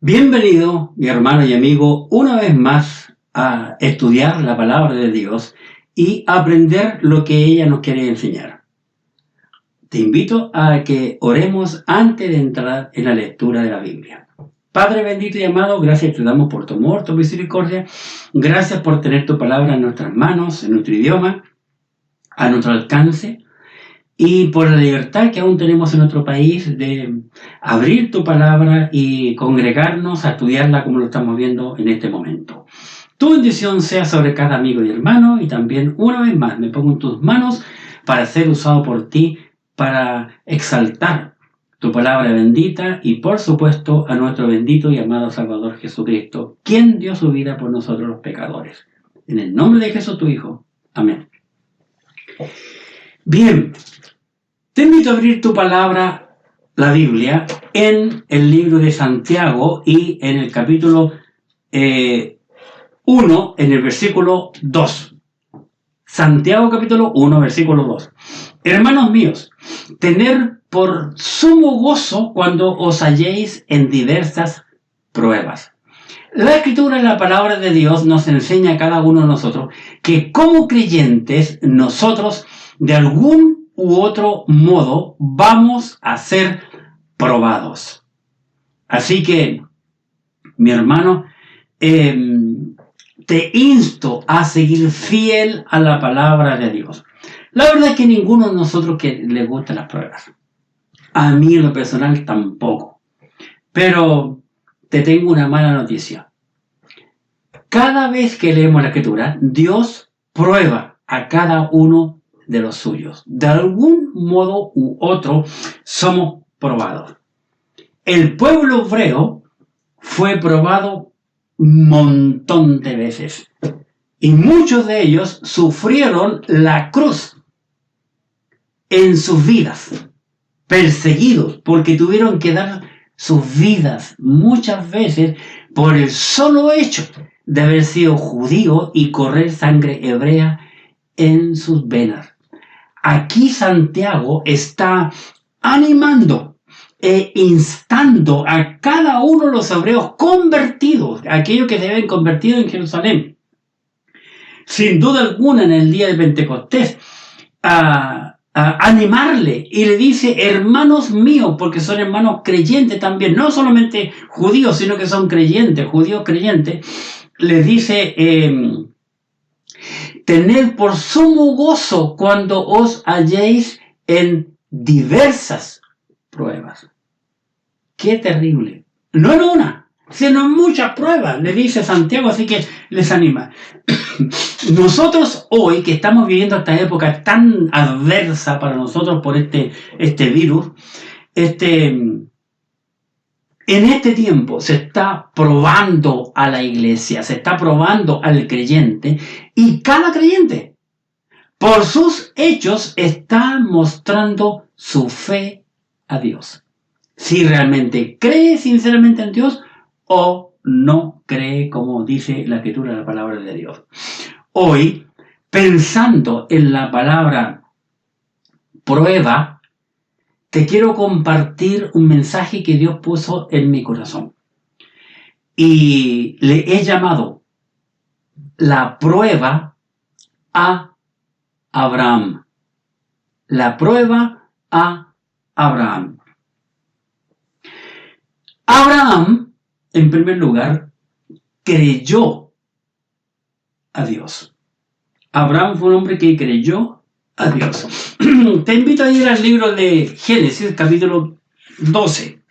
Bienvenido, mi hermano y amigo, una vez más a estudiar la palabra de Dios y aprender lo que ella nos quiere enseñar. Te invito a que oremos antes de entrar en la lectura de la Biblia. Padre bendito y amado, gracias te damos por tu amor, tu misericordia. Gracias por tener tu palabra en nuestras manos, en nuestro idioma, a nuestro alcance. Y por la libertad que aún tenemos en nuestro país de abrir tu palabra y congregarnos a estudiarla como lo estamos viendo en este momento. Tu bendición sea sobre cada amigo y hermano, y también una vez más me pongo en tus manos para ser usado por ti, para exaltar tu palabra bendita y por supuesto a nuestro bendito y amado Salvador Jesucristo, quien dio su vida por nosotros los pecadores. En el nombre de Jesús tu Hijo. Amén. Bien. Te invito a abrir tu palabra, la Biblia, en el libro de Santiago y en el capítulo 1, en el versículo 2. Santiago capítulo 1, versículo 2. Hermanos míos, tened por sumo gozo cuando os halléis en diversas pruebas. La Escritura, la palabra de Dios, nos enseña a cada uno de nosotros que como creyentes nosotros de algún u otro modo vamos a ser probados. Así que, mi hermano, te insto a seguir fiel a la palabra de Dios. La verdad es que ninguno de nosotros que le gustan las pruebas. A mí en lo personal tampoco. Pero te tengo una mala noticia. Cada vez que leemos la Escritura, Dios prueba a cada uno de los suyos. De algún modo u otro somos probados. El pueblo hebreo fue probado un montón de veces y muchos de ellos sufrieron la cruz en sus vidas, perseguidos porque tuvieron que dar sus vidas muchas veces por el solo hecho de haber sido judío y correr sangre hebrea en sus venas. Aquí Santiago está animando e instando a cada uno de los hebreos convertidos, aquellos que se habían convertido en Jerusalén, sin duda alguna en el día de Pentecostés, a animarle y le dice, hermanos míos, porque son hermanos creyentes también, no solamente judíos, sino que son creyentes, judíos creyentes, les dice, tened por sumo gozo cuando os halléis en diversas pruebas. ¡Qué terrible! No en una, sino en muchas pruebas, le dice Santiago, así que les anima. Nosotros hoy, que estamos viviendo esta época tan adversa para nosotros por este virus, en este tiempo se está probando a la iglesia, se está probando al creyente, y cada creyente, por sus hechos, está mostrando su fe a Dios. Si realmente cree sinceramente en Dios o no cree, como dice la Escritura, la palabra de Dios. Hoy, pensando en la palabra prueba, te quiero compartir un mensaje que Dios puso en mi corazón. Y le he llamado la prueba a Abraham. La prueba a Abraham. Abraham, en primer lugar, creyó a Dios. Abraham fue un hombre que creyó a Dios. Te invito a ir al libro de Génesis, capítulo 12.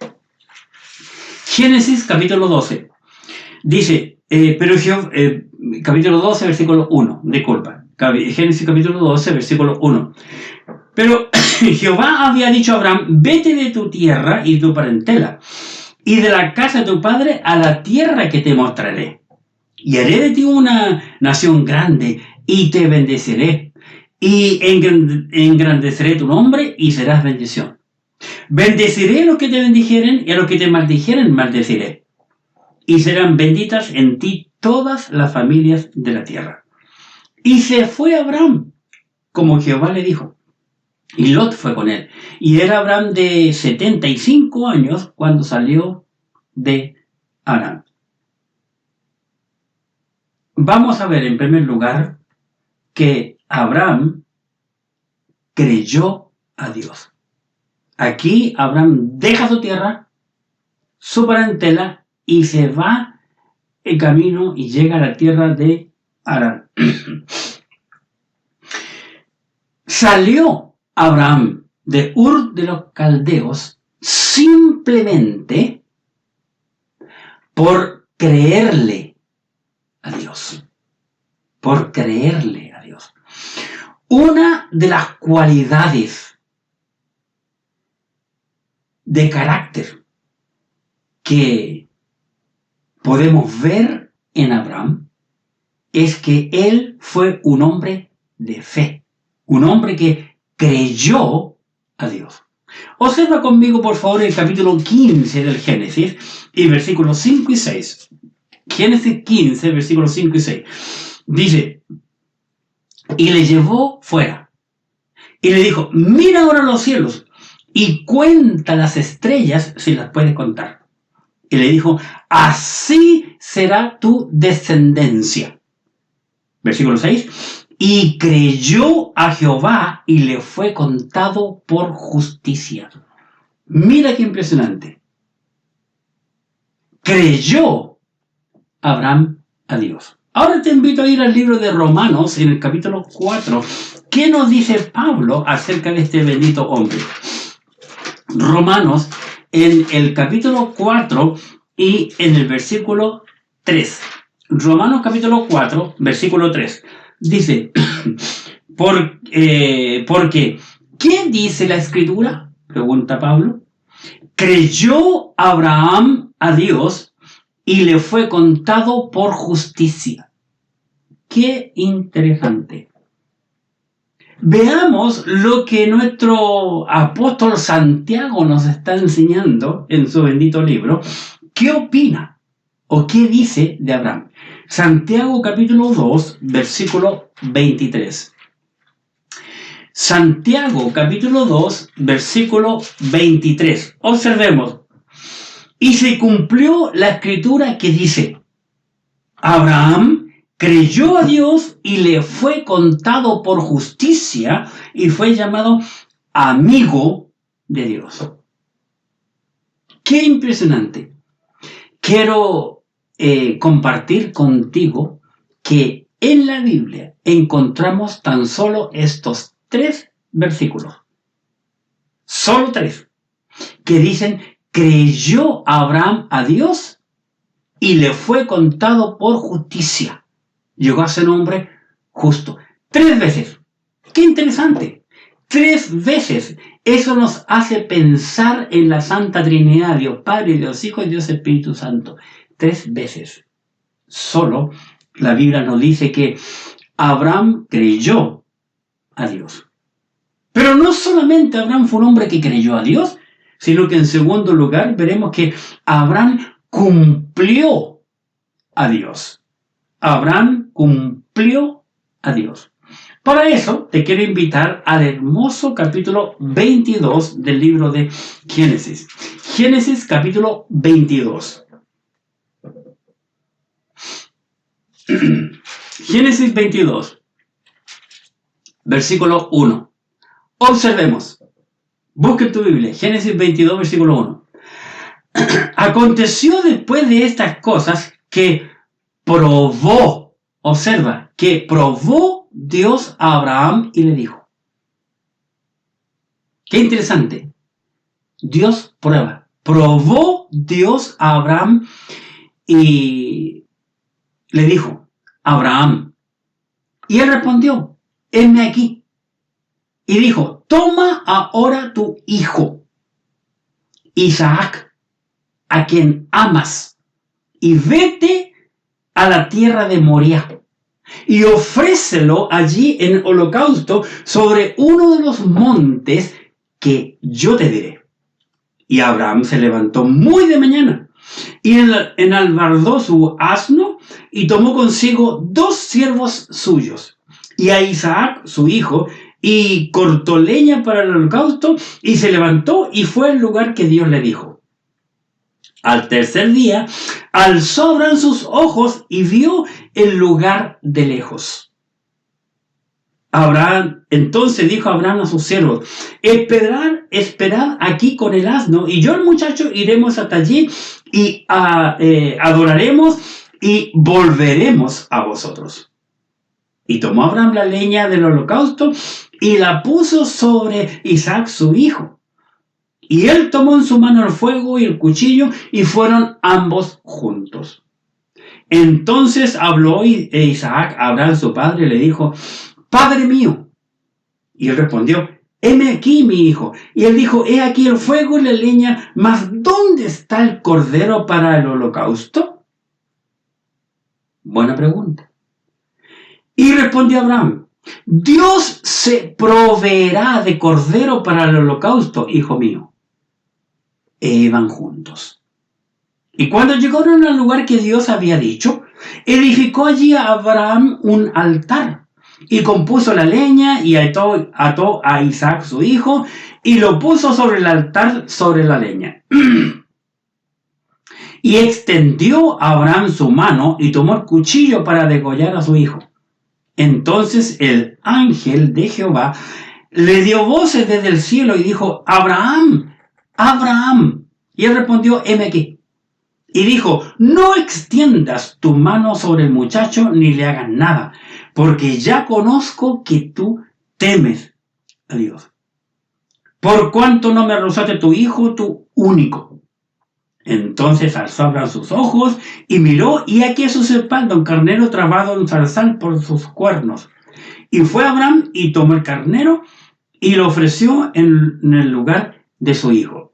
Génesis, capítulo 12. Dice, capítulo 12, versículo 1. Disculpa. Génesis, capítulo 12, versículo 1. Pero Jehová había dicho a Abraham, vete de tu tierra y tu parentela, y de la casa de tu padre a la tierra que te mostraré. Y haré de ti una nación grande, y te bendeciré. Y engrandeceré tu nombre y serás bendición. Bendeciré a los que te bendijeren y a los que te maldijeren maldeciré. Y serán benditas en ti todas las familias de la tierra. Y se fue Abraham, como Jehová le dijo. Y Lot fue con él. Y era Abraham de 75 años cuando salió de Harán. Vamos a ver en primer lugar que Abraham creyó a Dios. Aquí Abraham deja su tierra, su parentela, y se va en camino y llega a la tierra de Harán. Salió Abraham de Ur de los Caldeos simplemente por creerle a Dios. Por creerle a Dios. Una de las cualidades de carácter que podemos ver en Abraham es que él fue un hombre de fe, un hombre que creyó a Dios. Observa conmigo, por favor, el capítulo 15 del Génesis y versículos 5 y 6. Génesis 15, versículos 5 y 6. Dice, y le llevó fuera y le dijo, mira ahora los cielos y cuenta las estrellas si las puedes contar. Y le dijo, así será tu descendencia. Versículo 6. Y creyó a Jehová y le fue contado por justicia. Mira qué impresionante. Creyó Abraham a Dios. Ahora te invito a ir al libro de Romanos en el capítulo 4. ¿Qué nos dice Pablo acerca de este bendito hombre? Romanos en el capítulo 4 y en el versículo 3. Romanos capítulo 4, versículo 3. Dice, porque, ¿qué dice la Escritura? Pregunta Pablo. Creyó Abraham a Dios y le fue contado por justicia. ¡Qué interesante! Veamos lo que nuestro apóstol Santiago nos está enseñando en su bendito libro. ¿Qué opina o qué dice de Abraham? Santiago capítulo 2, versículo 23. Santiago capítulo 2, versículo 23. Observemos. Y se cumplió la escritura que dice, Abraham creyó a Dios y le fue contado por justicia y fue llamado amigo de Dios. ¡Qué impresionante! Quiero compartir contigo que en la Biblia encontramos tan solo estos 3 versículos. Solo 3. Que dicen, creyó Abraham a Dios y le fue contado por justicia. Llegó a ser un hombre justo. 3 veces. ¡Qué interesante! 3 veces. Eso nos hace pensar en la Santa Trinidad, Dios Padre, Dios Hijo y Dios Espíritu Santo. 3 veces. Solo la Biblia nos dice que Abraham creyó a Dios. Pero no solamente Abraham fue un hombre que creyó a Dios, sino que en segundo lugar veremos que Abraham cumplió a Dios. Abraham cumplió a Dios. Para eso te quiero invitar al hermoso capítulo 22 del libro de Génesis. Génesis capítulo 22. Génesis 22, versículo 1. Observemos. Busquen tu Biblia. Génesis 22, versículo 1. Aconteció después de estas cosas que probó, observa, que probó Dios a Abraham y le dijo. Qué interesante. Dios prueba. Probó Dios a Abraham y le dijo, Abraham. Y él respondió, heme aquí. Y dijo, toma ahora tu hijo, Isaac, a quien amas, y vete a la tierra de Moriah, y ofrécelo allí en holocausto sobre uno de los montes que yo te diré. Y Abraham se levantó muy de mañana, y enalbardó su asno, y tomó consigo 2 siervos suyos, y a Isaac, su hijo, y cortó leña para el holocausto, y se levantó y fue al lugar que Dios le dijo. Al tercer día, alzó Abraham sus ojos y vio el lugar de lejos. Entonces dijo Abraham a sus siervos: esperad aquí con el asno, y yo, el muchacho, iremos hasta allí y adoraremos y volveremos a vosotros. Y tomó Abraham la leña del holocausto y la puso sobre Isaac su hijo. Y él tomó en su mano el fuego y el cuchillo, y fueron ambos juntos. Entonces habló Isaac a Abraham su padre y le dijo: Padre mío. Y él respondió: heme aquí, mi hijo. Y él dijo: he aquí el fuego y la leña, mas ¿dónde está el cordero para el holocausto? Buena pregunta. Y respondió Abraham: Dios se proveerá de cordero para el holocausto, hijo mío. E iban juntos. Y cuando llegaron al lugar que Dios había dicho, edificó allí a Abraham un altar, y compuso la leña, y ató a Isaac su hijo, y lo puso sobre el altar sobre la leña. Y extendió a Abraham su mano, y tomó el cuchillo para degollar a su hijo. Entonces el ángel de Jehová le dio voces desde el cielo y dijo: Abraham, Abraham. Y él respondió: heme aquí. Y dijo: no extiendas tu mano sobre el muchacho ni le hagas nada, porque ya conozco que tú temes a Dios, por cuanto no me arrojaste tu hijo, tu único. Entonces alzó Abraham sus ojos y miró, y aquí a su espalda un carnero trabado en un zarzal por sus cuernos. Y fue Abraham y tomó el carnero y lo ofreció en el lugar de su hijo.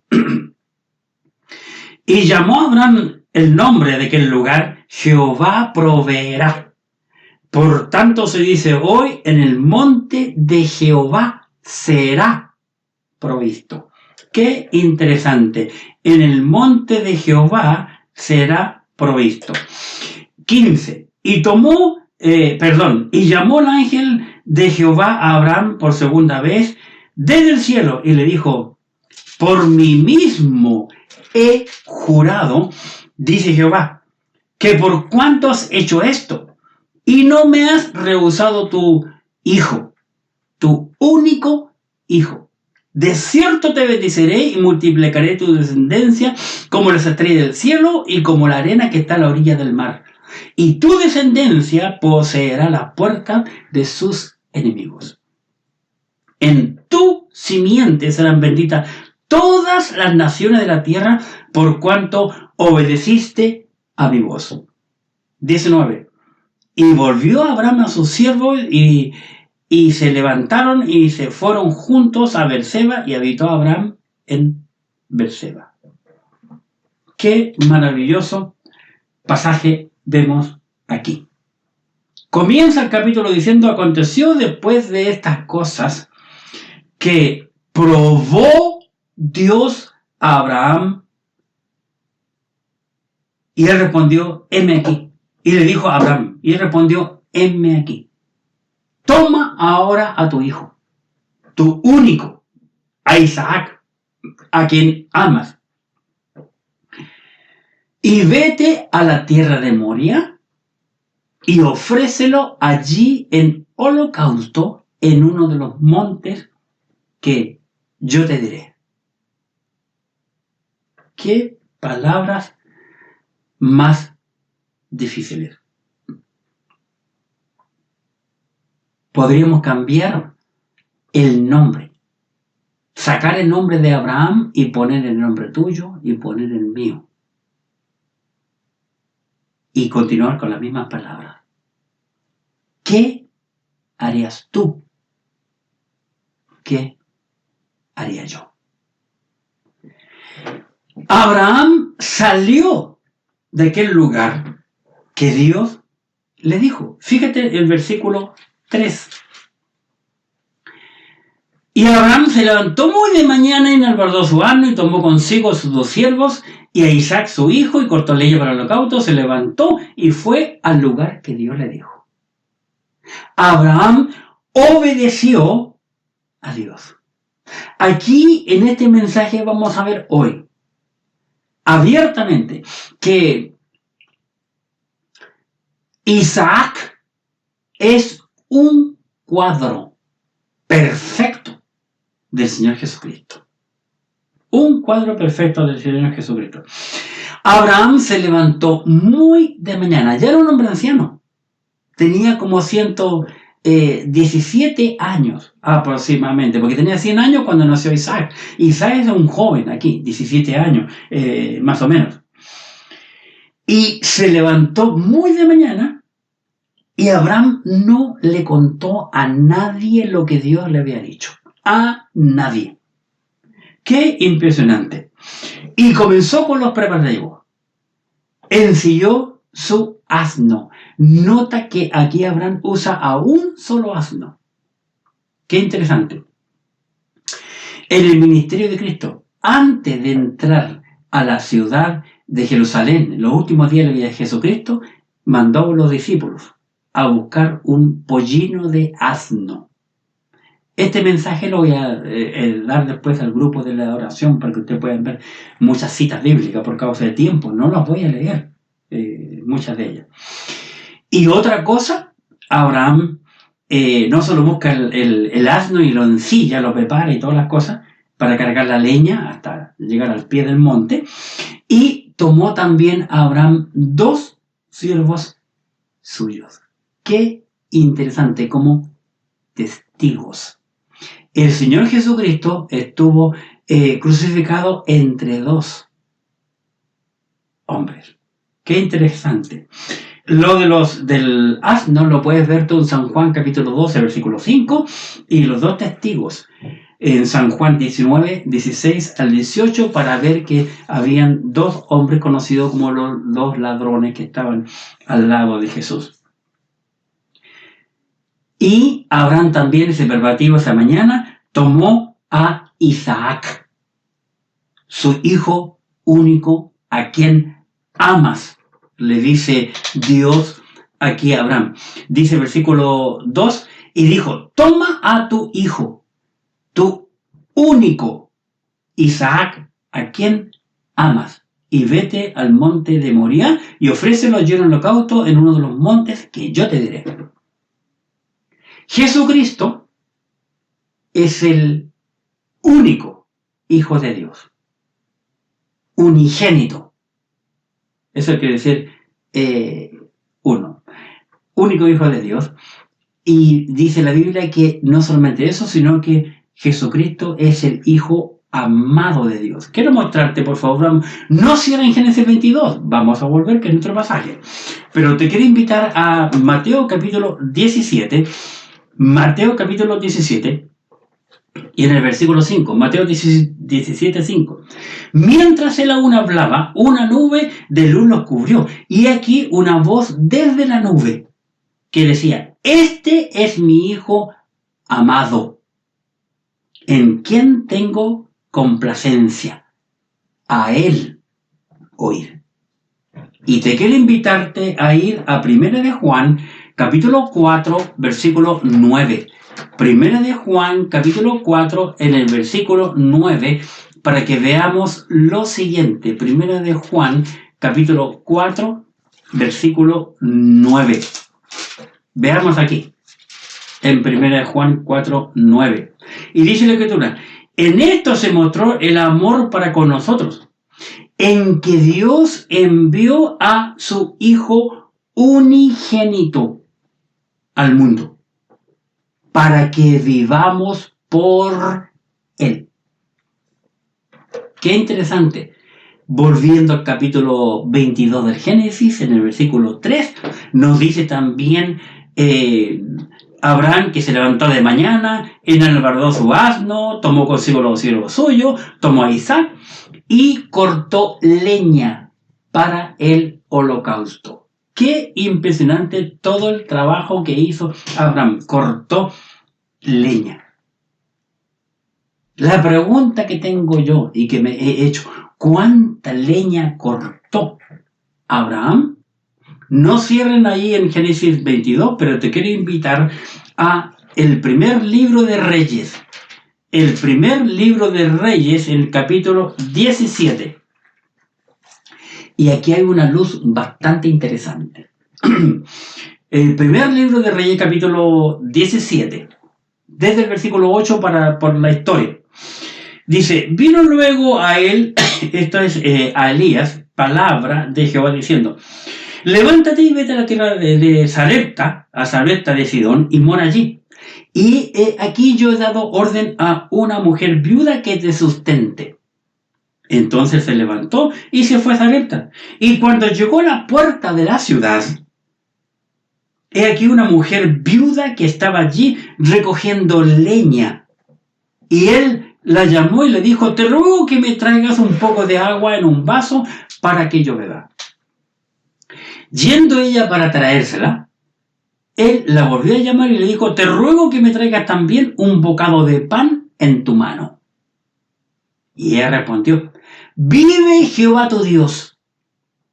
Y llamó a Abraham el nombre de aquel lugar: Jehová proveerá. Por tanto se dice hoy: en el monte de Jehová será provisto. Qué interesante. En el monte de Jehová será provisto. 15. Y llamó el ángel de Jehová a Abraham por segunda vez desde el cielo y le dijo: por mí mismo he jurado, dice Jehová, que por cuanto has hecho esto y no me has rehusado tu hijo, tu único hijo, de cierto te bendeciré y multiplicaré tu descendencia como las estrellas del cielo y como la arena que está a la orilla del mar. Y tu descendencia poseerá la puerta de sus enemigos. En tu simiente serán benditas todas las naciones de la tierra, por cuanto obedeciste a mi voz. 19. Y volvió Abraham a sus siervos y se levantaron y se fueron juntos a Berseba, y habitó Abraham en Berseba. Qué maravilloso pasaje vemos aquí. Comienza el capítulo diciendo: aconteció después de estas cosas que probó Dios a Abraham, y él respondió: heme aquí. Y le dijo a Abraham, y él respondió: heme aquí. Toma ahora a tu hijo, tu único, a Isaac, a quien amas, y vete a la tierra de Moria y ofrécelo allí en holocausto en uno de los montes que yo te diré. Qué palabras más difíciles. Podríamos cambiar el nombre, sacar el nombre de Abraham y poner el nombre tuyo y poner el mío, y continuar con las mismas palabras. ¿Qué harías tú? ¿Qué haría yo? Abraham salió de aquel lugar que Dios le dijo. Fíjate el versículo 3. Y Abraham se levantó muy de mañana y enalbardó su asno y tomó consigo a sus 2 siervos y a Isaac su hijo, y cortó leña para el holocausto, se levantó y fue al lugar que Dios le dijo. Abraham obedeció a Dios. Aquí en este mensaje vamos a ver hoy: abiertamente que Isaac es un cuadro perfecto del Señor Jesucristo. Un cuadro perfecto del Señor Jesucristo. Abraham se levantó muy de mañana. Ya era un hombre anciano. Tenía como 117 años aproximadamente, porque tenía 100 años cuando nació Isaac. Isaac es un joven aquí, 17 años, más o menos. Y se levantó muy de mañana y Abraham no le contó a nadie lo que Dios le había dicho. A nadie. ¡Qué impresionante! Y comenzó con los preparativos. Ensilló su asno. Nota que aquí Abraham usa a un solo asno. ¡Qué interesante! En el ministerio de Cristo, antes de entrar a la ciudad de Jerusalén, en los últimos días de la vida de Jesucristo, mandó a los discípulos a buscar un pollino de asno. Este mensaje lo voy a dar después al grupo de la oración para que ustedes puedan ver muchas citas bíblicas por causa de tiempo. No las voy a leer, muchas de ellas. Y otra cosa, Abraham no solo busca el asno y lo ensilla, lo prepara y todas las cosas para cargar la leña hasta llegar al pie del monte. Y tomó también a Abraham 2 siervos suyos. Qué interesante, como testigos. El Señor Jesucristo estuvo crucificado entre 2 hombres. Qué interesante. Lo del asno lo puedes ver tú en San Juan capítulo 12, versículo 5, y los 2 testigos en San Juan 19, 16 al 18, para ver que habían 2 hombres conocidos como los 2 ladrones que estaban al lado de Jesús. Y Abraham también, ese preparativo esa mañana, tomó a Isaac, su hijo único, a quien amas, le dice Dios aquí a Abraham. Dice versículo 2, y dijo, toma a tu hijo, tu único, Isaac, a quien amas, y vete al monte de Moriah y ofrécelo yo en holocausto en uno de los montes que yo te diré. Jesucristo es el único Hijo de Dios, unigénito. Eso quiere decir uno, único Hijo de Dios. Y dice la Biblia que no solamente eso, sino que Jesucristo es el Hijo amado de Dios. Quiero mostrarte, por favor, no cierra en Génesis 22, vamos a volver, que es nuestro pasaje. Pero te quiero invitar a Mateo capítulo 17, Mateo capítulo 17, y en el versículo 5, Mateo 17, 5. Mientras él aún hablaba, una nube de luz los cubrió, y aquí una voz desde la nube que decía, este es mi Hijo amado, en quien tengo complacencia, a él oír. Y te quiero invitarte a ir a 1 de Juan, capítulo 4, versículo 9. 1 de Juan, capítulo 4, en el versículo 9, para que veamos lo siguiente. 1 de Juan, capítulo 4, versículo 9. Veamos aquí, en 1 de Juan 4, 9. Y dice la Escritura, en esto se mostró el amor para con nosotros, en que Dios envió a su Hijo unigénito al mundo, para que vivamos por Él. Qué interesante. Volviendo al capítulo 22 del Génesis, en el versículo 3, nos dice también Abraham que se levantó de mañana, enalbardó su asno, tomó consigo los siervos suyos, tomó a Isaac y cortó leña para el holocausto. Qué impresionante todo el trabajo que hizo Abraham. Cortó leña. La pregunta que tengo yo y que me he hecho, ¿cuánta leña cortó Abraham? No cierren ahí en Génesis 22, pero te quiero invitar a el primer libro de Reyes. El primer libro de Reyes, el capítulo 17. Y aquí hay una luz bastante interesante. El primer libro de Reyes, capítulo 17, desde el versículo 8 por la historia. Dice, vino luego a él, esto es a Elías, palabra de Jehová diciendo, levántate y vete a la tierra de Sarepta, a Sarepta de Sidón, y mora allí. Y aquí yo he dado orden a una mujer viuda que te sustente. Entonces se levantó y se fue a Sarepta. Y cuando llegó a la puerta de la ciudad, he aquí una mujer viuda que estaba allí recogiendo leña. Y él la llamó y le dijo, te ruego que me traigas un poco de agua en un vaso para que yo beba. Yendo ella para traérsela, él la volvió a llamar y le dijo, te ruego que me traigas también un bocado de pan en tu mano. Y ella respondió, vive Jehová tu Dios,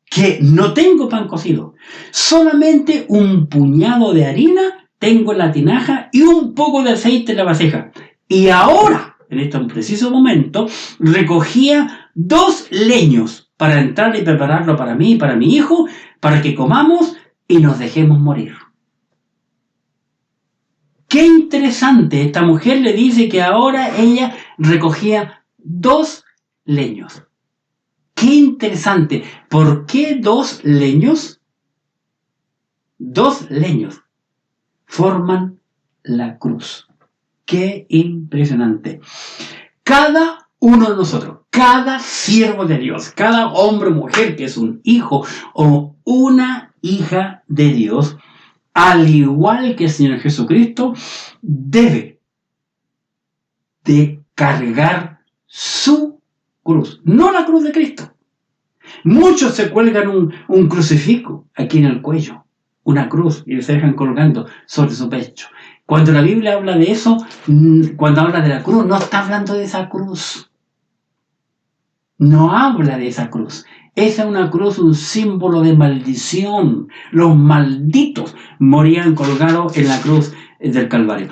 que no tengo pan cocido, solamente un puñado de harina tengo en la tinaja y un poco de aceite en la vasija. Y ahora, en este preciso momento, recogía 2 leños para entrar y prepararlo para mí y para mi hijo, para que comamos y nos dejemos morir. Qué interesante, esta mujer le dice que ahora ella recogía 2 leños. Qué interesante. ¿Por qué 2 leños? 2 leños forman la cruz. Qué impresionante. Cada uno de nosotros, cada siervo de Dios, cada hombre o mujer que es un hijo o una hija de Dios, al igual que el Señor Jesucristo, debe de cargar su cruz, no la cruz de Cristo. Muchos se cuelgan un crucifijo aquí en el cuello, una cruz, y se dejan colgando sobre su pecho. Cuando la Biblia habla de eso, cuando habla de la cruz, no está hablando de esa cruz. No habla de esa cruz. Esa es una cruz, un símbolo de maldición. Los malditos morían colgados en la cruz del Calvario.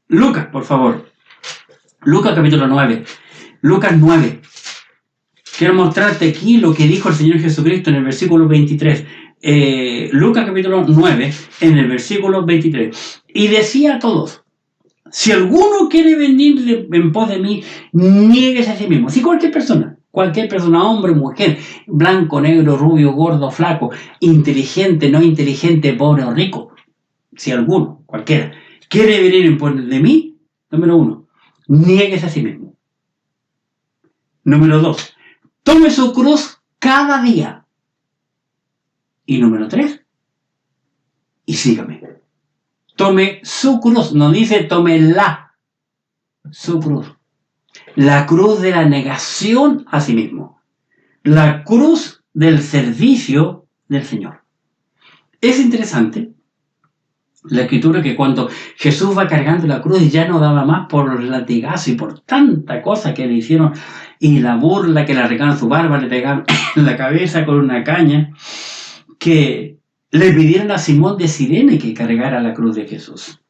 Lucas, por favor. Lucas capítulo 9. Lucas 9. Quiero mostrarte aquí lo que dijo el Señor Jesucristo en el versículo 23. Lucas capítulo 9, en el versículo 23. Y decía a todos, si alguno quiere venir en pos de mí, niéguese a sí mismo. Si cualquier persona, hombre, mujer, blanco, negro, rubio, gordo, flaco, inteligente, no inteligente, pobre o rico, si alguno, cualquiera, quiere venir en pos de mí, número 1, niéguese a sí mismo. Número 2, tome su cruz cada día. Y número 3, y sígame. Tome su cruz, no dice tome su cruz. La cruz de la negación a sí mismo. La cruz del servicio del Señor. Es interesante la escritura que cuando Jesús va cargando la cruz ya no daba más por los latigazos y por tanta cosa que le hicieron y la burla que le arrancaban su barba, le pegaban en la cabeza con una caña, que le pidieron a Simón de Cirene que cargara la cruz de Jesús.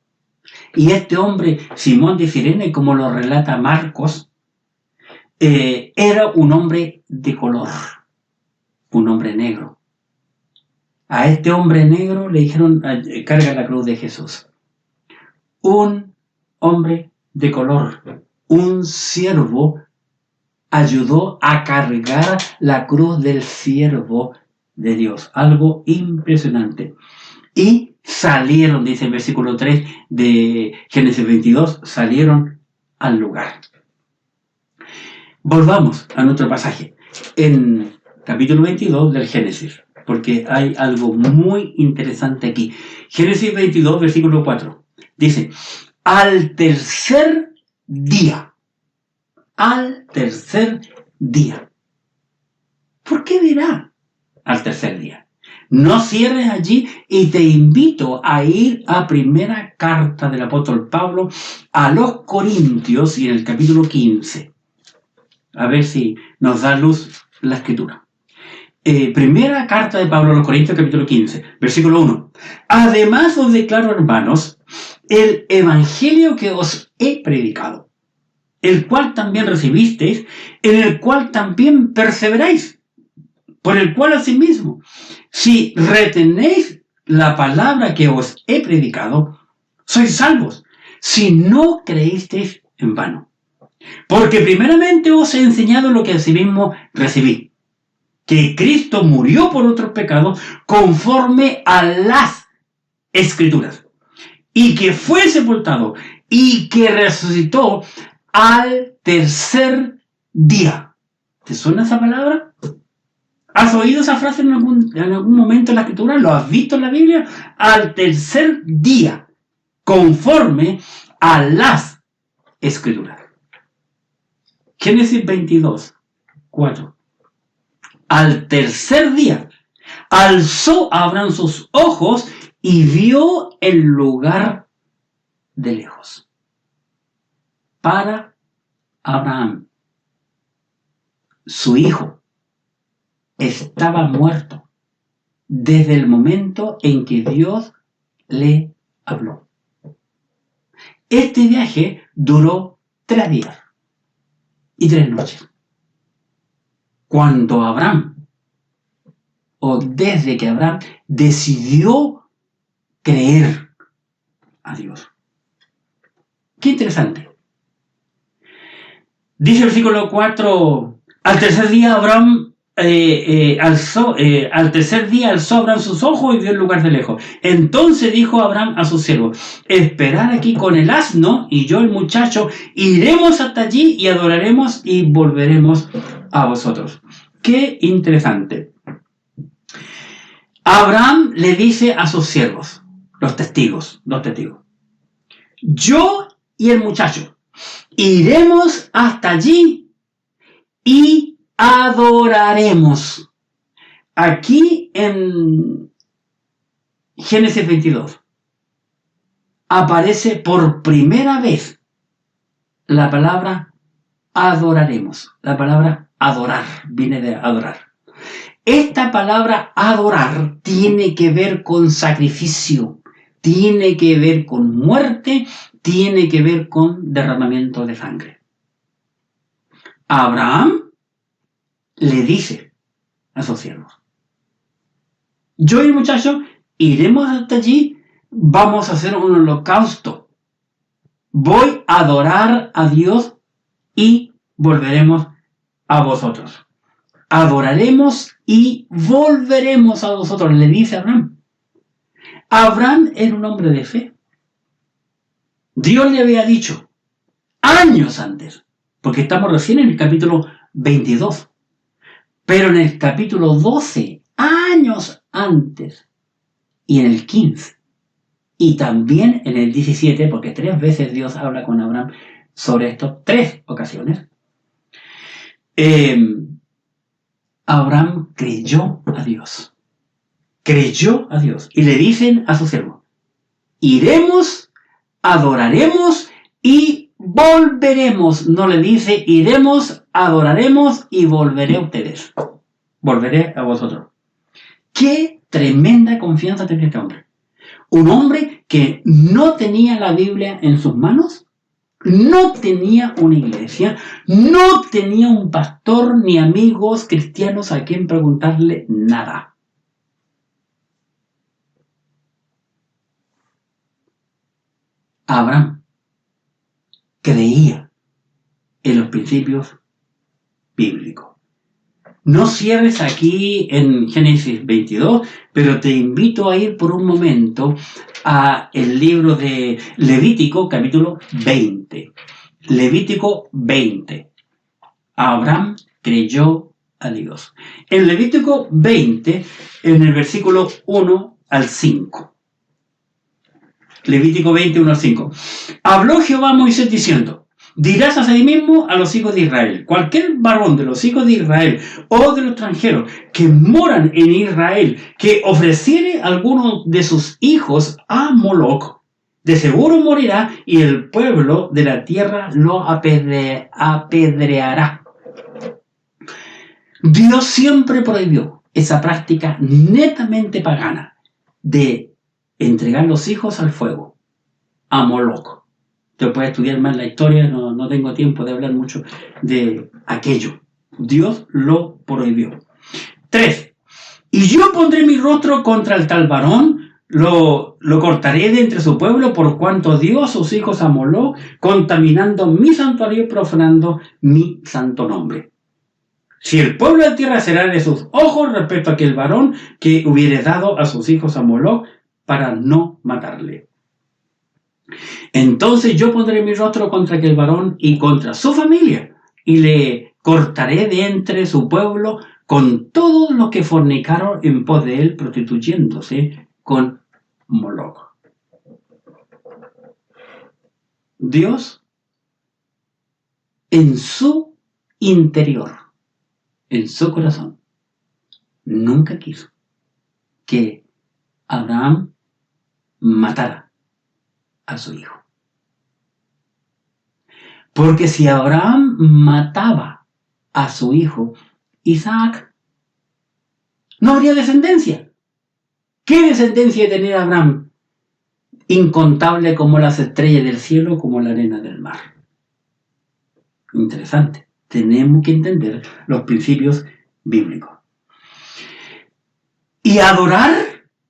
Y este hombre, Simón de Cirene, como lo relata Marcos, era un hombre de color, un hombre negro. A este hombre negro le dijeron, carga la cruz de Jesús. Un hombre de color, un siervo, ayudó a cargar la cruz del siervo de Dios. Algo impresionante. Y salieron, dice el versículo 3 de Génesis 22, salieron al lugar. Volvamos a nuestro pasaje en capítulo 22 del Génesis, porque hay algo muy interesante aquí. Génesis 22, versículo 4, dice, al tercer día. ¿Por qué dirá al tercer día? No cierres allí y te invito a ir a primera carta del apóstol Pablo a los Corintios y en el capítulo 15. A ver si nos da luz la escritura. Primera carta de Pablo a los Corintios, capítulo 15, versículo 1. Además os declaro, hermanos, el evangelio que os he predicado, el cual también recibisteis, en el cual también perseveráis, por el cual asimismo, si retenéis la palabra que os he predicado, sois salvos, si no creísteis en vano. Porque primeramente os he enseñado lo que asimismo recibí, que Cristo murió por otros pecados conforme a las Escrituras, y que fue sepultado, y que resucitó al tercer día. ¿Te suena esa palabra? ¿Has oído esa frase en algún momento en la Escritura? ¿Lo has visto en la Biblia? Al tercer día, conforme a las Escrituras. Génesis 22, 4. Al tercer día, alzó Abraham sus ojos y vio el lugar de lejos. Para Abraham, su hijo estaba muerto desde el momento en que Dios le habló. Este viaje duró 3 días y 3 noches. Cuando Abraham, o desde que Abraham decidió creer a Dios. Qué interesante. Dice el versículo 4, al tercer día Abraham al tercer día alzó Abraham sus ojos y vio el lugar de lejos. Entonces dijo Abraham a sus siervos: esperad aquí con el asno, y yo el muchacho iremos hasta allí y adoraremos y volveremos a vosotros. Qué interesante. Abraham le dice a sus siervos, los testigos, yo y el muchacho iremos hasta allí y adoraremos. Aquí en Génesis 22 aparece por primera vez la palabra adoraremos. La palabra adorar viene de adorar. Esta palabra adorar tiene que ver con sacrificio, tiene que ver con muerte, tiene que ver con derramamiento de sangre. Abraham le dice a sus siervos: yo y el muchacho iremos hasta allí, vamos a hacer un holocausto, voy a adorar a Dios y volveremos a vosotros. Adoraremos y volveremos a vosotros, le dice Abraham. Abraham era un hombre de fe. Dios le había dicho años antes, porque estamos recién en el capítulo 22, pero en el capítulo 12, años antes, y en el 15, y también en el 17, porque 3 veces Dios habla con Abraham sobre esto, 3 ocasiones. Abraham creyó a Dios. Y le dicen a su siervo: iremos, adoraremos y volveremos. No le dice iremos, adoraremos y volveré a ustedes. Volveré a vosotros. Qué tremenda confianza tenía este hombre. Un hombre que no tenía la Biblia en sus manos, no tenía una iglesia, no tenía un pastor ni amigos cristianos a quien preguntarle nada. Abraham creía en los principios bíblicos. No cierres aquí en Génesis 22, pero te invito a ir por un momento a el libro de Levítico, capítulo 20. Levítico 20. Abraham creyó a Dios. En Levítico 20, en el versículo 1 al 5. Levítico 20, 1 al 5. Habló Jehová a Moisés diciendo: dirás a sí mismo a los hijos de Israel: cualquier varón de los hijos de Israel o de los extranjeros que moran en Israel, que ofreciere alguno de sus hijos a Moloc, de seguro morirá, y el pueblo de la tierra lo apedreará. Dios siempre prohibió esa práctica netamente pagana de entregar los hijos al fuego, a Moloc. Te puedes estudiar más la historia, no tengo tiempo de hablar mucho de aquello. Dios lo prohibió. 3. Y yo pondré mi rostro contra el tal varón, lo cortaré de entre su pueblo, por cuanto dio a sus hijos a Moloc, contaminando mi santuario y profanando mi santo nombre. Si el pueblo de tierra será de sus ojos respecto a aquel varón que hubiere dado a sus hijos a Moloc para no matarle. Entonces yo pondré mi rostro contra aquel varón y contra su familia, y le cortaré de entre su pueblo con todos los que fornicaron en pos de él, prostituyéndose con Moloc. Dios, en su interior, en su corazón, nunca quiso que Abraham matara a su hijo. Porque si Abraham mataba a su hijo Isaac, no habría descendencia. ¿Qué descendencia tenía Abraham? Incontable como las estrellas del cielo, como la arena del mar. Interesante. Tenemos que entender los principios bíblicos. Y adorar,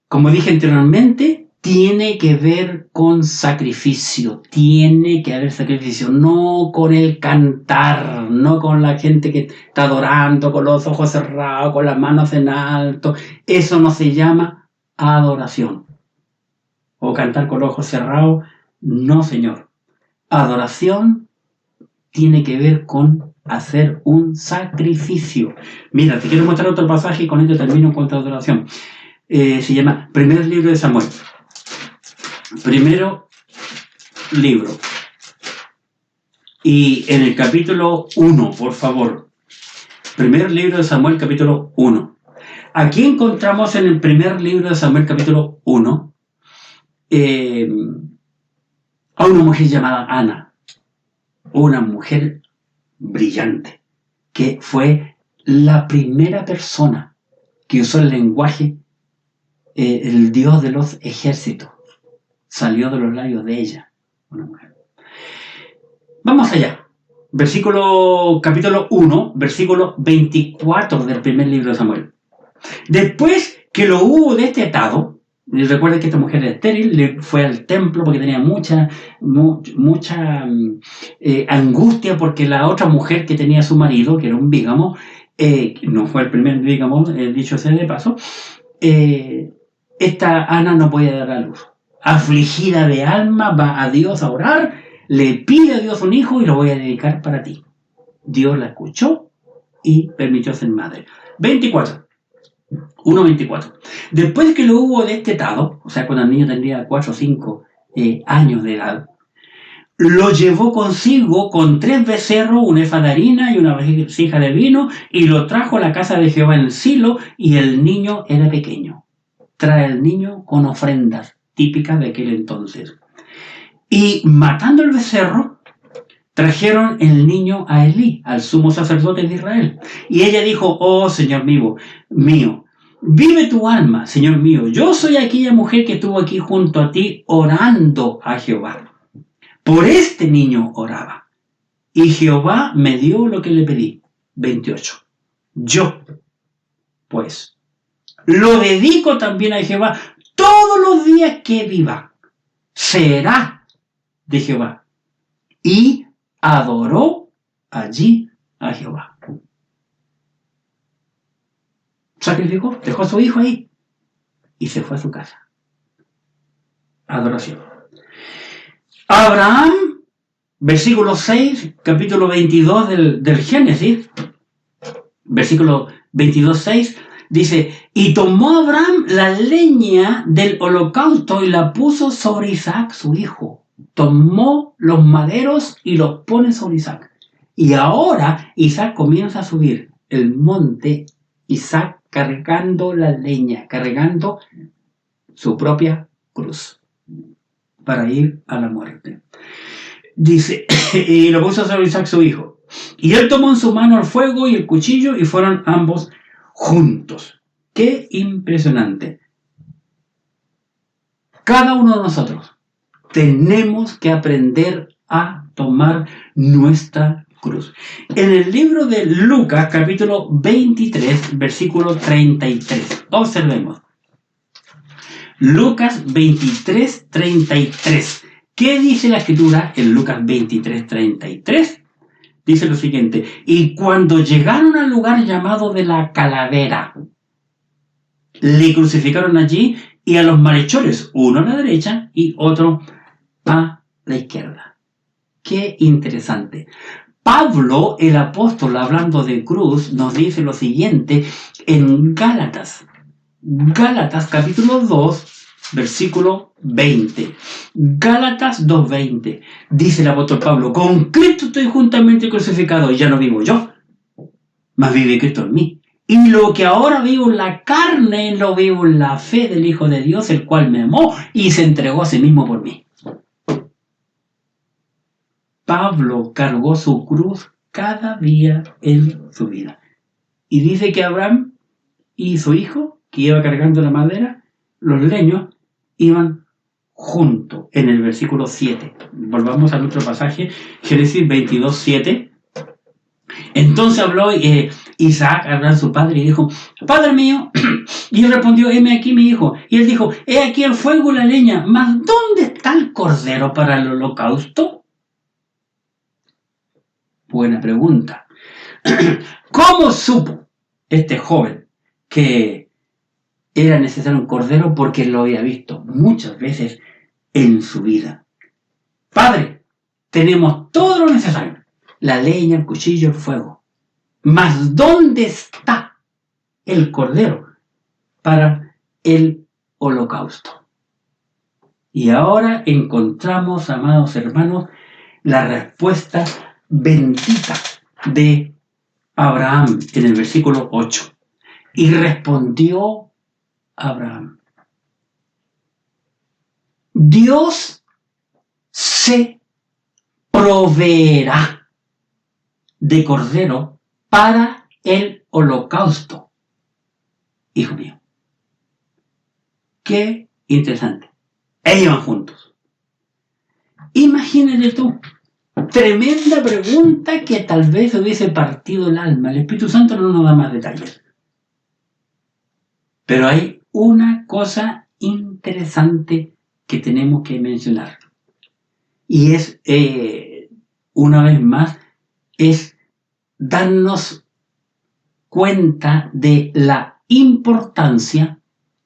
como dije anteriormente, tiene que ver con sacrificio. Tiene que haber sacrificio. No con el cantar, no con la gente que está adorando con los ojos cerrados, con las manos en alto. Eso no se llama adoración. O cantar con los ojos cerrados. No, señor. Adoración tiene que ver con hacer un sacrificio. Mira, te quiero mostrar otro pasaje y con esto termino en cuanto a adoración. Se llama Primer Libro de Samuel. Primero libro. Y en el capítulo 1, por favor. Primer libro de Samuel, capítulo 1. Aquí encontramos en el primer libro de Samuel, capítulo 1, a una mujer llamada Ana. Una mujer brillante, que fue la primera persona que usó el lenguaje, el Dios de los ejércitos. Salió de los labios de ella, una mujer. Vamos allá. Capítulo 1, versículo 24 del primer libro de Samuel. Después que lo hubo destetado, y recuerden que esta mujer era estéril, le fue al templo porque tenía mucha angustia porque la otra mujer que tenía su marido, que era un bígamo, no fue el primer bígamo, dicho sea de paso, esta Ana no podía dar a luz. Afligida de alma, va a Dios a orar, le pide a Dios un hijo y lo voy a dedicar para ti. Dios la escuchó y permitió ser madre. 1:24. Después que lo hubo destetado, o sea, cuando el niño tendría 4 o 5 años de edad, lo llevó consigo con 3 becerros, un efa de harina y una vasija de vino, y lo trajo a la casa de Jehová en Silo, y el niño era pequeño. Trae el niño con ofrendas típicas de aquel entonces. Y matando el becerro, trajeron el niño a Elí, al sumo sacerdote de Israel. Y ella dijo: oh Señor mío, vive tu alma, Señor mío. Yo soy aquella mujer que estuvo aquí junto a ti orando a Jehová. Por este niño oraba. Y Jehová me dio lo que le pedí. 28. Yo, pues, lo dedico también a Jehová todos los días que viva. Será de Jehová. Y adoró allí a Jehová. Sacrificó, dejó a su hijo ahí y se fue a su casa. Adoración. Abraham, versículo 6, capítulo 22 del Génesis, versículo 22, 6, dice: y tomó Abraham la leña del holocausto y la puso sobre Isaac, su hijo. Tomó los maderos y los pone sobre Isaac. Y ahora Isaac comienza a subir el monte, Isaac cargando la leña, cargando su propia cruz para ir a la muerte. Dice, y lo puso sobre Isaac, su hijo. Y él tomó en su mano el fuego y el cuchillo, y fueron ambos juntos. ¡Qué impresionante! Cada uno de nosotros tenemos que aprender a tomar nuestra cruz. En el libro de Lucas, capítulo 23, versículo 33. Observemos. Lucas 23, 33. ¿Qué dice la escritura en Lucas 23, 33? Dice lo siguiente: y cuando llegaron al lugar llamado de la Calavera, le crucificaron allí y a los malhechores, uno a la derecha y otro a la izquierda. Qué interesante. Pablo, el apóstol, hablando de cruz, nos dice lo siguiente en Gálatas capítulo 2, versículo 20. Gálatas 2:20. Dice el apóstol Pablo: con Cristo estoy juntamente crucificado, y ya no vivo yo, mas vive Cristo en mí. Y lo que ahora vivo en la carne, lo vivo en la fe del Hijo de Dios, el cual me amó y se entregó a sí mismo por mí. Pablo cargó su cruz cada día en su vida. Y dice que Abraham y su hijo, que iba cargando la madera, los leños, iban juntos. En el versículo 7. Volvamos al otro pasaje, Génesis 22, 7. Entonces habló Isaac a Abraham su padre y dijo: Padre mío. Y él respondió: heme aquí mi hijo. Y él dijo: he aquí el fuego y la leña, mas ¿dónde está el cordero para el holocausto? Buena pregunta. ¿Cómo supo este joven que era necesario un cordero? Porque lo había visto muchas veces en su vida. Padre, tenemos todo lo necesario: la leña, el cuchillo, el fuego. Mas ¿dónde está el cordero para el holocausto? Y ahora encontramos, amados hermanos, la respuesta bendita de Abraham en el versículo 8. Y respondió Abraham: Dios se proveerá de cordero para el holocausto, hijo mío. Qué interesante. Ellos van juntos. Imagínate tú, tremenda pregunta que tal vez hubiese partido el alma. El Espíritu Santo no nos da más detalles. Pero hay una cosa interesante que tenemos que mencionar. Y es, una vez más, es darnos cuenta de la importancia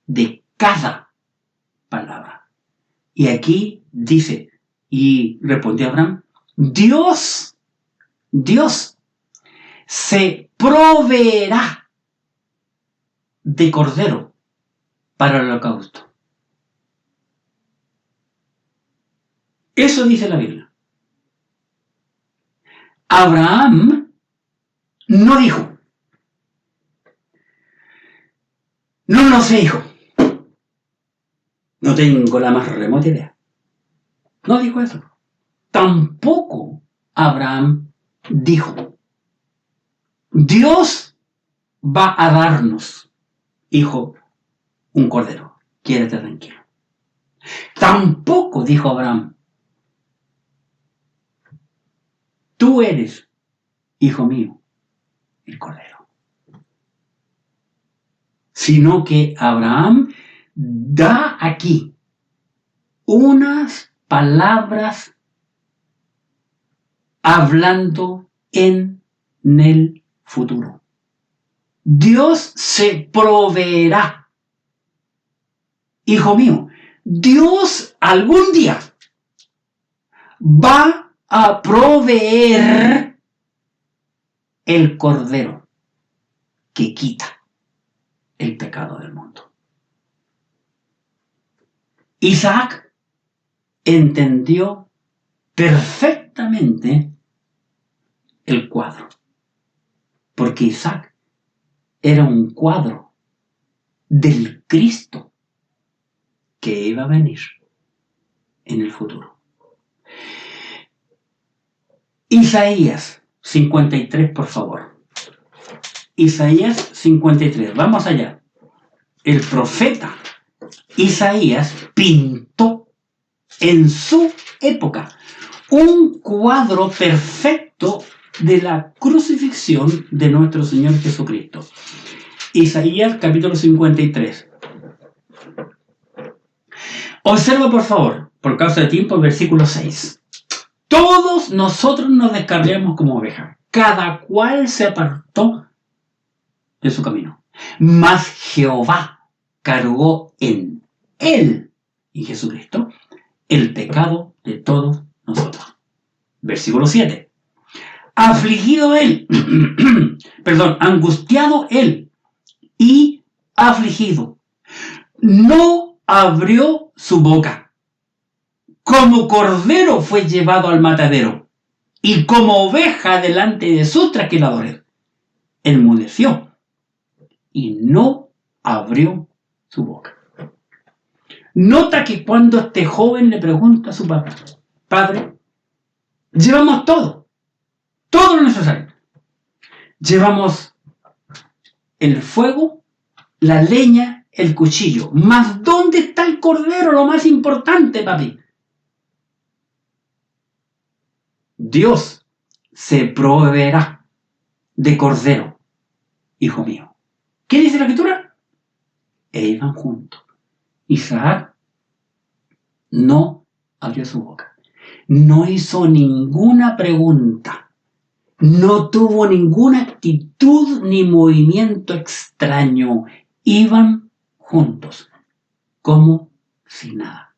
de cada palabra. Y aquí dice, y respondió Abraham: Dios se proveerá de cordero para el holocausto. Eso dice la Biblia. Abraham no dijo: no lo sé, hijo, no tengo la más remota idea. No dijo eso. Tampoco Abraham dijo: Dios va a darnos, hijo, un cordero, quédate tranquilo. Tampoco dijo Abraham: tú eres, hijo mío, el cordero. Sino que Abraham da aquí unas palabras hablando en el futuro. Dios se proveerá. Hijo mío, Dios algún día va a proveer el cordero que quita el pecado del mundo. Isaac entendió perfectamente el cuadro, porque Isaac era un cuadro del Cristo que iba a venir en el futuro. Isaías 53, por favor. Isaías 53, vamos allá. El profeta Isaías pintó en su época un cuadro perfecto de la crucifixión de nuestro Señor Jesucristo. Isaías capítulo 53. Observa por favor, por causa de tiempo, el versículo 6. Todos nosotros nos descarriamos como ovejas, cada cual se apartó de su camino. Mas Jehová cargó en él, en Jesucristo, el pecado de todos nosotros. Versículo 7. Afligido él, angustiado él y afligido, no abrió su boca. Como cordero fue llevado al matadero, y como oveja delante de sus trasquiladores, enmudeció y no abrió su boca. Nota que cuando este joven le pregunta a su papá: Padre, llevamos todo lo necesario. Llevamos el fuego, la leña, el cuchillo. ¿Mas dónde está el cordero? Lo más importante, papi. Dios se proveerá de cordero, hijo mío. ¿Qué dice la escritura? E iban juntos. Isaac no abrió su boca. No hizo ninguna pregunta. No tuvo ninguna actitud ni movimiento extraño. Iban juntos, como si nada.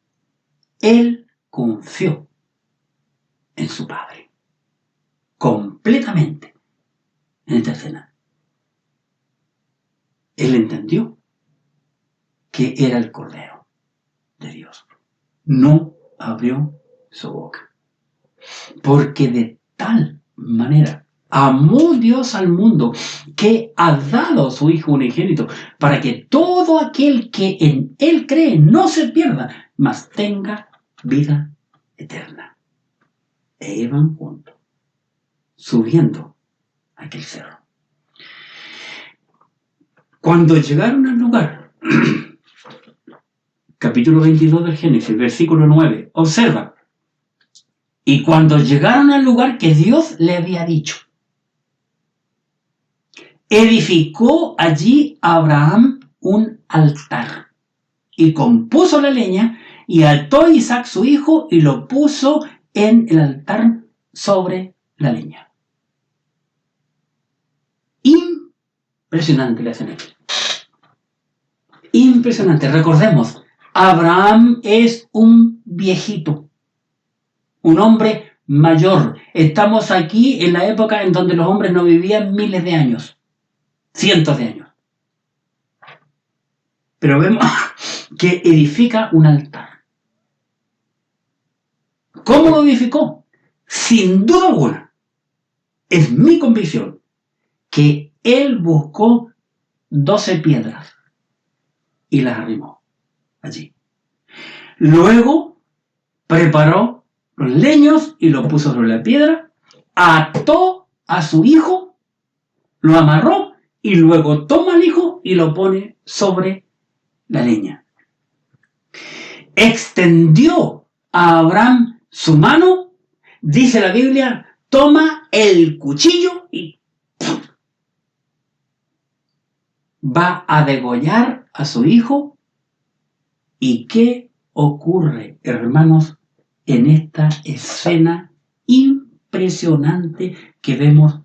Él confió en su padre, completamente, en esta escena. Él entendió que era el Cordero de Dios. No abrió su boca, porque de tal manera amó Dios al mundo que ha dado a su Hijo unigénito, para que todo aquel que en Él cree no se pierda, mas tenga vida eterna. E iban juntos, subiendo aquel cerro. Cuando llegaron al lugar, capítulo 22 del Génesis, versículo 9, observa: y cuando llegaron al lugar que Dios le había dicho, edificó allí Abraham un altar y compuso la leña y ató a Isaac su hijo y lo puso en el altar sobre la leña. Impresionante la escena. Impresionante. Recordemos, Abraham es un viejito, un hombre mayor. Estamos aquí en la época en donde los hombres no vivían miles de años, cientos de años. Pero vemos que edifica un altar. ¿Cómo lo edificó? Sin duda alguna, es mi convicción que él buscó 12 piedras y las arrimó allí. Luego preparó los leños y los puso sobre la piedra, ató a su hijo, lo amarró y luego toma al hijo y lo pone sobre la leña. Extendió a Abraham su mano, dice la Biblia, toma el cuchillo y va a degollar a su hijo. ¿Y qué ocurre, hermanos, en esta escena impresionante que vemos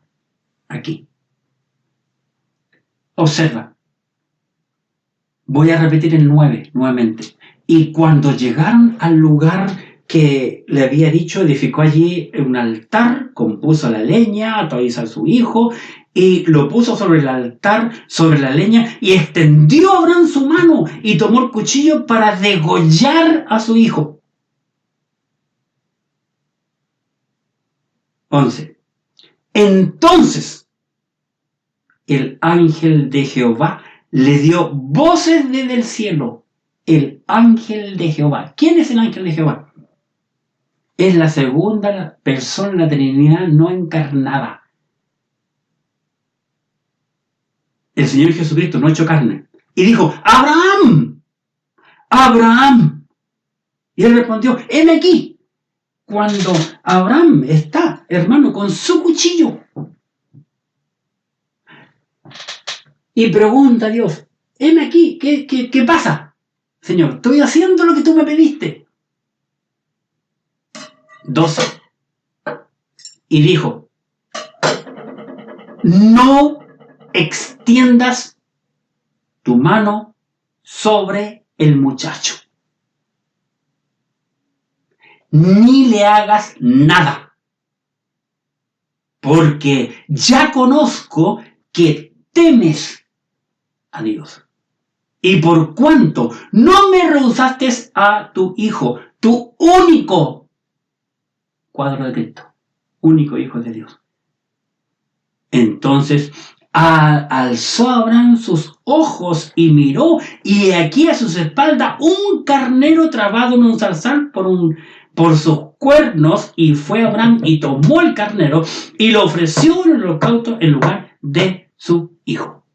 aquí? Observa. Voy a repetir el 9 nuevamente. Y cuando llegaron al lugar que le había dicho, edificó allí un altar, compuso la leña, ató a Isaac su hijo, y lo puso sobre el altar, sobre la leña, y extendió a Abraham su mano, y tomó el cuchillo para degollar a su hijo. 11. Entonces, el ángel de Jehová le dio voces desde el cielo. El ángel de Jehová. ¿Quién es el ángel de Jehová? Es la segunda persona de la Trinidad no encarnada. El Señor Jesucristo no hecho carne. Y dijo: ¡Abraham! ¡Abraham! Y él respondió: ¡Heme aquí! cuando Abraham está, hermano, con su cuchillo y pregunta a Dios, heme aquí, ¿qué pasa? Señor, estoy haciendo lo que tú me pediste. 12. Y dijo, no extiendas tu mano sobre el muchacho, ni le hagas nada, porque ya conozco que temes a Dios. Y por cuanto no me rehusaste a tu hijo, tu único cuadro de Cristo, único hijo de Dios. Entonces alzó Abraham sus ojos y miró, y aquí a sus espaldas un carnero trabado en un zarzal por sus cuernos, y fue Abraham y tomó el carnero y lo ofreció en el holocausto en lugar de su hijo.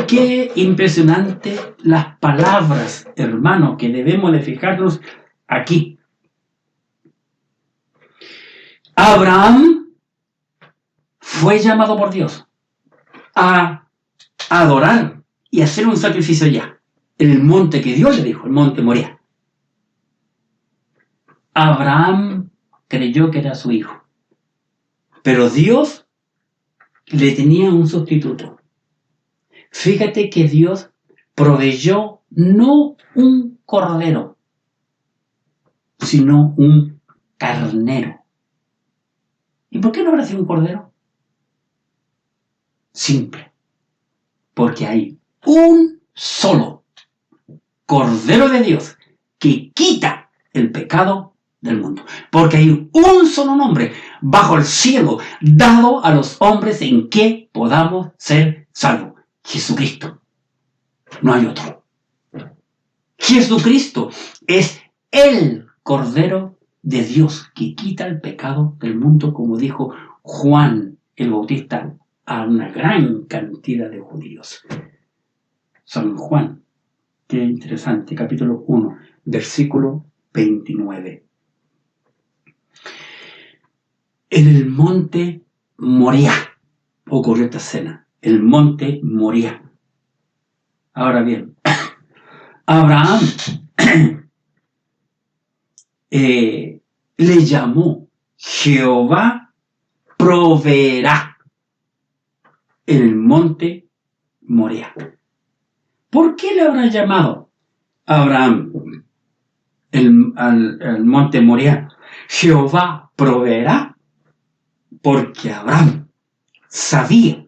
Qué impresionante las palabras, hermano, que debemos de fijarnos aquí. Abraham fue llamado por Dios a adorar y hacer un sacrificio allá, en el monte que Dios le dijo, el monte Moriah. Abraham creyó que era su hijo, pero Dios le tenía un sustituto. Fíjate que Dios proveyó no un cordero, sino un carnero. ¿Y por qué no habrá sido un cordero? Simple, porque hay un solo Cordero de Dios que quita el pecado del mundo. Porque hay un solo nombre bajo el cielo dado a los hombres en que podamos ser salvos. Jesucristo. No hay otro. Jesucristo es el Cordero de Dios que quita el pecado del mundo, como dijo Juan el Bautista a una gran cantidad de judíos. San Juan, qué interesante, capítulo 1, versículo 29. En el monte Moriah ocurrió esta escena. El monte Moriah. Ahora bien, Abraham le llamó Jehová proveerá en el monte Moriah. ¿Por qué le habrá llamado Abraham al monte Moriah Jehová proveerá? Porque Abraham sabía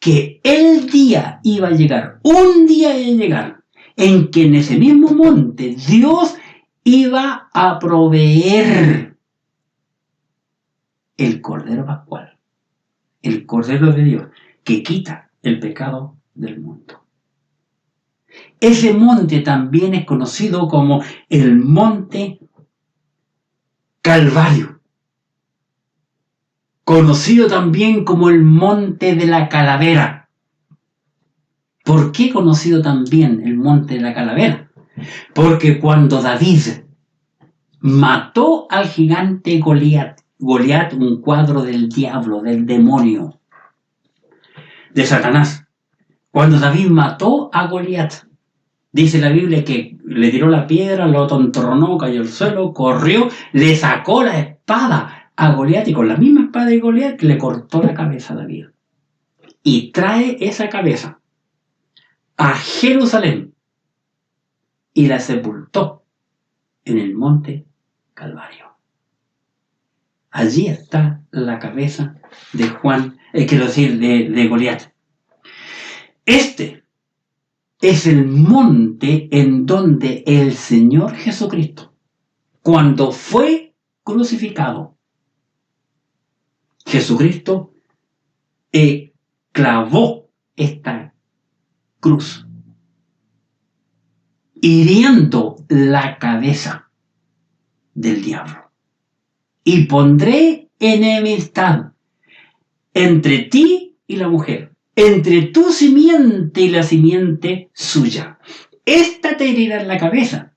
que el día iba a llegar, un día iba a llegar, en que en ese mismo monte Dios iba a proveer el Cordero Pascual, el Cordero de Dios, que quita el pecado del mundo. Ese monte también es conocido como el monte Calvario, conocido también como el monte de la calavera. ¿Por qué conocido también el monte de la calavera? Porque cuando David mató al gigante Goliat, un cuadro del diablo, del demonio, de Satanás, cuando David mató a Goliat, dice la Biblia que le tiró la piedra, lo atontronó, cayó al suelo, corrió, le sacó la espada a Goliat, y con la misma espada de Goliat le cortó la cabeza a David. Y trae esa cabeza a Jerusalén y la sepultó en el monte Calvario. Allí está la cabeza de de Goliat. Este es el monte en donde el Señor Jesucristo, cuando fue crucificado, Jesucristo clavó esta cruz, hiriendo la cabeza del diablo. Y pondré enemistad entre ti y la mujer, entre tu simiente y la simiente suya. Esta te herirá en la cabeza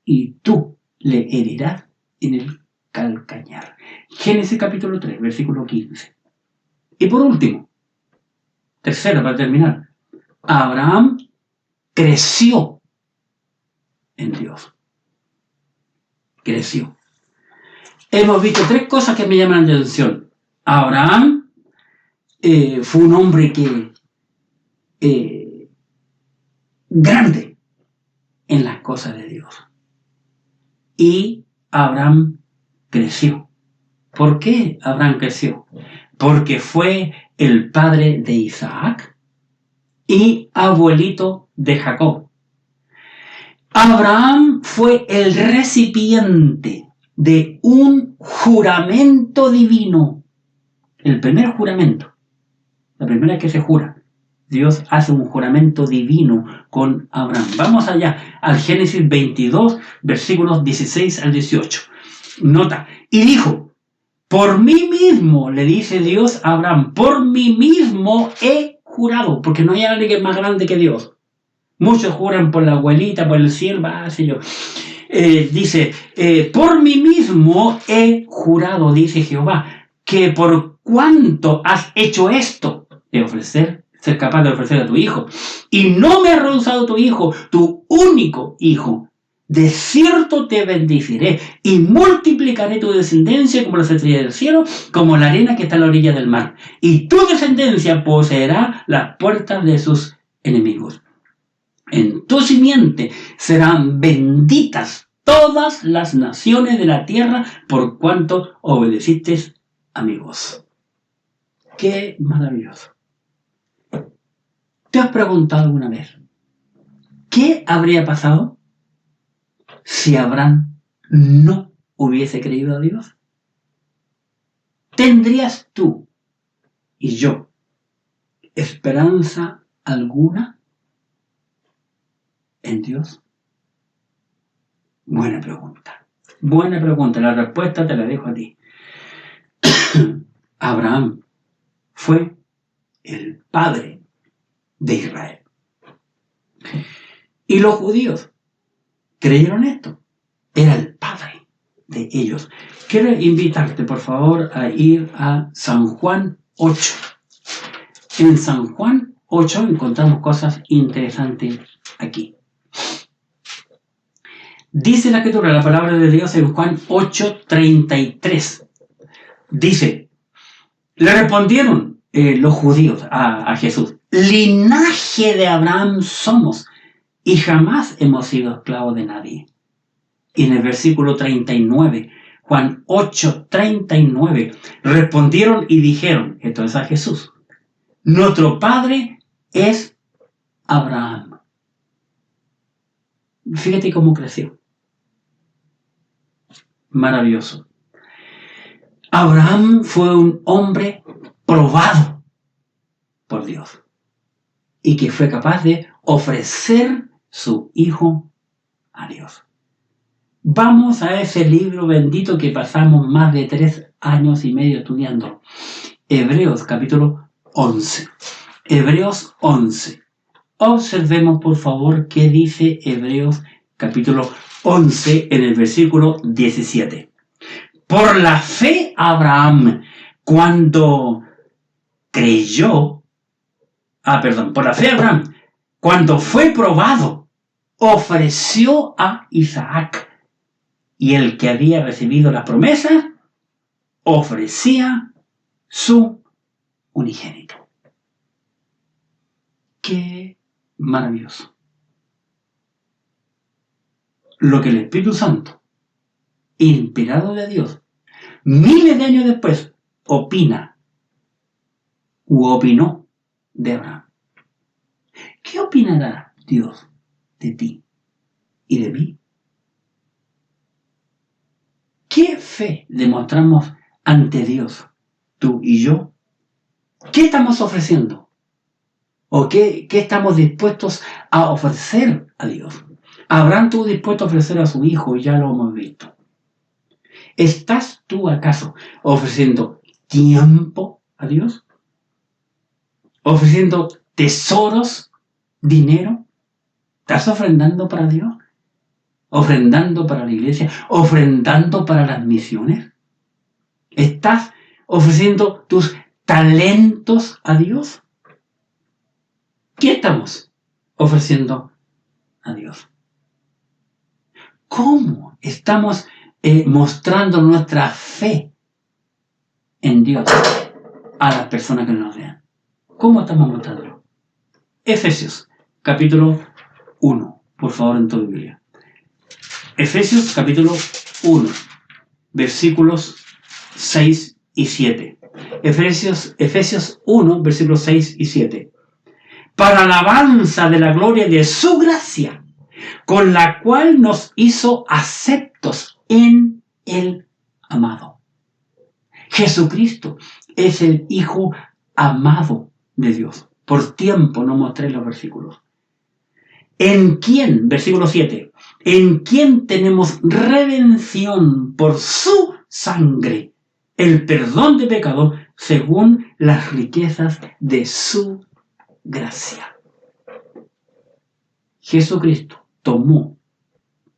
y tú le herirás en el calcañar. Génesis capítulo 3, versículo 15. Y por último, tercero para terminar, Abraham creció en Dios. Creció. Hemos visto tres cosas que me llaman la atención. Abraham fue un hombre que grande en las cosas de Dios. Y Abraham creció. ¿Por qué Abraham creció? Porque fue el padre de Isaac y abuelito de Jacob. Abraham fue el recipiente de un juramento divino. El primer juramento. La primera que se jura. Dios hace un juramento divino con Abraham. Vamos allá al Génesis 22, versículos 16 al 18. Nota, y dijo, por mí mismo, le dice Dios a Abraham, por mí mismo he jurado, porque no hay alguien más grande que Dios. Muchos juran por la abuelita, por el cielo, así yo. Dice, por mí mismo he jurado, dice Jehová, que por cuanto has hecho esto, de ofrecer, ser capaz de ofrecer a tu hijo, y no me has rehusado tu hijo, tu único hijo, de cierto te bendeciré y multiplicaré tu descendencia como las estrellas del cielo, como la arena que está a la orilla del mar, y tu descendencia poseerá las puertas de sus enemigos. En tu simiente serán benditas todas las naciones de la tierra por cuanto obedeciste a mi voz. ¡Qué maravilloso! ¿Te has preguntado alguna vez qué habría pasado si Abraham no hubiese creído a Dios? ¿Tendrías tú y yo esperanza alguna en Dios? Buena pregunta. Buena pregunta. La respuesta te la dejo a ti. Abraham fue el padre de Israel. Y los judíos creyeron esto. Era el padre de ellos. Quiero invitarte, por favor, a ir a San Juan 8. En San Juan 8 encontramos cosas interesantes aquí. Dice la Escritura, la palabra de Dios en Juan 8:33. Dice, le respondieron los judíos a Jesús, linaje de Abraham somos y jamás hemos sido esclavos de nadie. Y en el versículo 39, Juan 8:39, respondieron y dijeron, esto es a Jesús, nuestro padre es Abraham. Fíjate cómo creció. Maravilloso. Abraham fue un hombre probado por Dios y que fue capaz de ofrecer su hijo a Dios. Vamos a ese libro bendito que pasamos más de 3 años y medio estudiando. Hebreos capítulo 11. Hebreos 11. Observemos por favor qué dice Hebreos capítulo 11 en el versículo 17. Por la fe Abraham, cuando creyó, por la fe Abraham, cuando fue probado, ofreció a Isaac. Y el que había recibido la promesa, ofrecía su unigénito. ¡Qué maravilloso! Lo que el Espíritu Santo, inspirado de Dios, miles de años después, opinó de Abraham. ¿Qué opinará Dios de ti y de mí? ¿Qué fe demostramos ante Dios, tú y yo? ¿Qué estamos ofreciendo? ¿O qué estamos dispuestos a ofrecer a Dios? Abraham estuvo dispuesto a ofrecer a su hijo, y ya lo hemos visto. ¿Estás tú acaso ofreciendo tiempo a Dios? ¿Ofreciendo tesoros, dinero? ¿Estás ofrendando para Dios? ofrendando para la iglesia, ofrendando para las misiones. ¿Estás ofreciendo tus talentos a Dios? ¿Qué estamos ofreciendo a Dios? ¿Cómo estamos mostrando nuestra fe en Dios a las personas que nos vean? ¿Cómo estamos mostrándolo? Efesios, capítulo 1, por favor, en tu Biblia. Efesios, capítulo 1, versículos 6 y 7. Efesios 1, versículos 6 y 7. Para alabanza de la gloria de su gracia, con la cual nos hizo aceptos en el amado. Jesucristo es el Hijo amado de Dios. Por tiempo no mostré los versículos. En quien, versículo 7, en quien tenemos redención por su sangre, el perdón de pecados según las riquezas de su gracia. Jesucristo tomó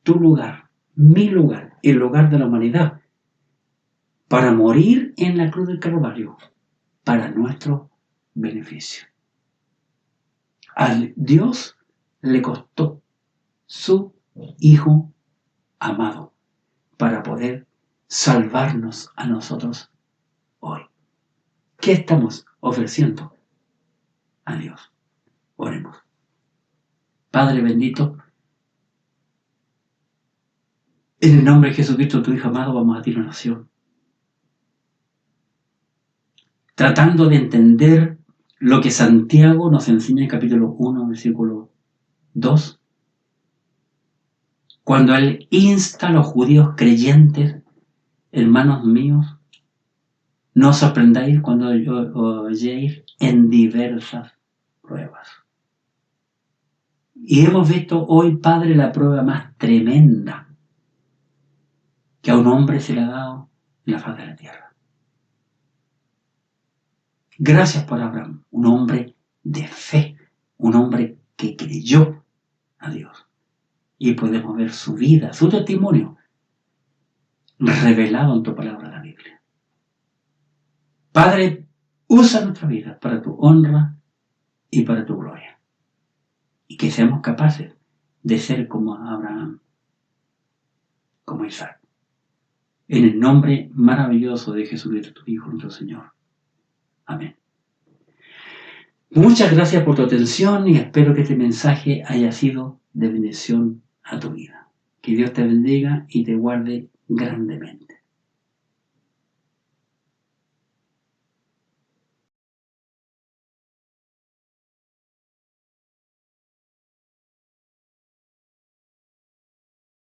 tu lugar, mi lugar, el lugar de la humanidad, para morir en la cruz del Calvario, para nuestro beneficio. A Dios le costó su Hijo amado para poder salvarnos a nosotros hoy. ¿Qué estamos ofreciendo a Dios? Oremos. Padre bendito, en el nombre de Jesucristo, tu Hijo amado, vamos a ti la oración, tratando de entender lo que Santiago nos enseña en capítulo 1, versículo 2, cuando él insta a los judíos creyentes, hermanos míos, no os sorprendáis cuando oyéis en diversas pruebas. Y hemos visto hoy, Padre, la prueba más tremenda que a un hombre se le ha dado en la faz de la tierra. Gracias por Abraham, un hombre de fe, un hombre que creyó a Dios. Y podemos ver su vida, su testimonio, revelado en tu palabra, la Biblia. Padre, usa nuestra vida para tu honra y para tu gloria. Y que seamos capaces de ser como Abraham, como Isaac. En el nombre maravilloso de Jesucristo, tu Hijo, nuestro Señor. Amén. Muchas gracias por tu atención y espero que este mensaje haya sido de bendición a tu vida. Que Dios te bendiga y te guarde grandemente.